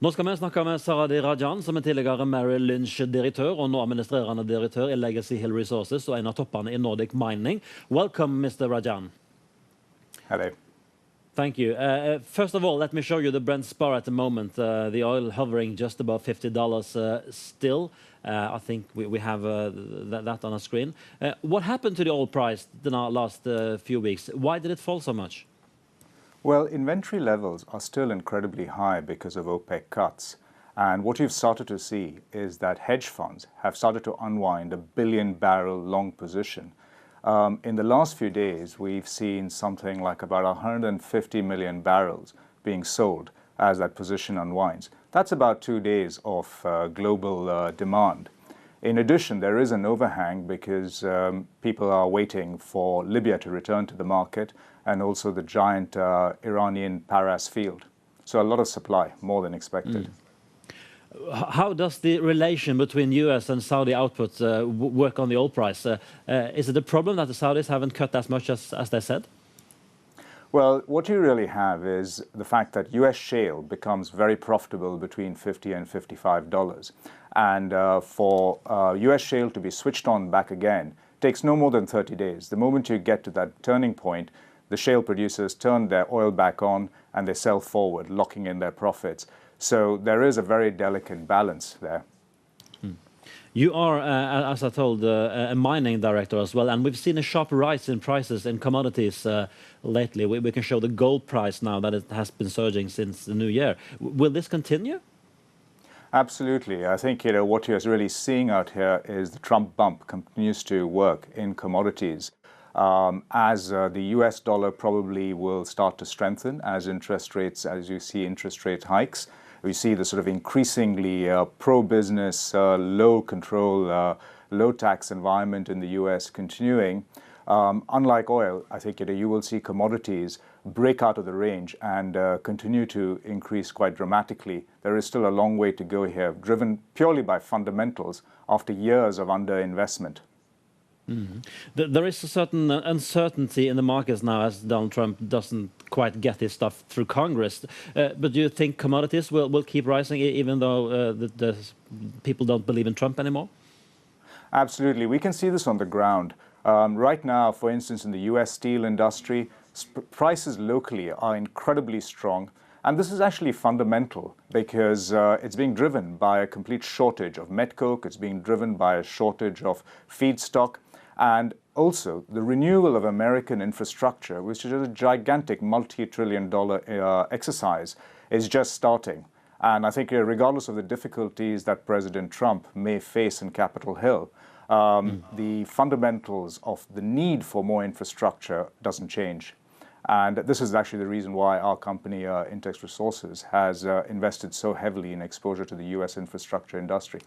Nå skal vi snakke med Saradhi Rajan, som tidligere Merrill Lynch-direktør og nå administrerende direktør i Legacy Hill Resources og en av toppene i Nordic Mining. Welcome, Mr. Rajan. Hello. Thank you. First of all, let me show you the Brent spar at the moment. The oil hovering just above $50 still. I think we have that on a screen. What happened to the oil price the last few weeks? Why did it fall so much? Well, inventory levels are still incredibly high because of OPEC cuts. And what you've started to see is that hedge funds have started to unwind a billion-barrel long position. In the last few days, we've seen something like about 150 million barrels being sold as that position unwinds. That's about 2 days of global demand. In addition, there is an overhang because people are waiting for Libya to return to the market and also the giant Iranian Paras field. So a lot of supply, more than expected. How does the relation between US and Saudi output work on the oil price? Is it a problem that the Saudis haven't cut as much as they said? Well, what you really have is the fact that US shale becomes very profitable between $50 and $55. And for US shale to be switched on back again takes no more than 30 days. The moment you get to that turning point, the shale producers turn their oil back on and they sell forward, locking in their profits. So there is a very delicate balance there. You are, as I told, a mining director as well, and we've seen a sharp rise in prices in commodities lately. We can show the gold price now that it has been surging since the new year. Will this continue? Absolutely. I think what you're really seeing out here is the Trump bump continues to work in commodities. As the US dollar probably will start to strengthen as interest rates, as you see interest rate hikes. We see the sort of increasingly pro-business, low-control, low-tax environment in the US continuing. Unlike oil, I think you will see commodities break out of the range and continue to increase quite dramatically. There is still a long way to go here, driven purely by fundamentals after years of underinvestment. There is a certain uncertainty in the markets now as Donald Trump doesn't quite get his stuff through Congress. But do you think commodities will keep rising even though the people don't believe in Trump anymore? Absolutely. We can see this on the ground. Right now, for instance, in the US steel industry, prices locally are incredibly strong. And this is actually fundamental because it's being driven by a complete shortage of met coke. It's being driven by a shortage of feedstock. And also the renewal of American infrastructure, which is a gigantic multi-trillion-dollar exercise, is just starting. And I think regardless of the difficulties that President Trump may face in Capitol Hill, the fundamentals of the need for more infrastructure doesn't change. And this is actually the reason why our company, Intex Resources, has invested so heavily in exposure to the US infrastructure industry.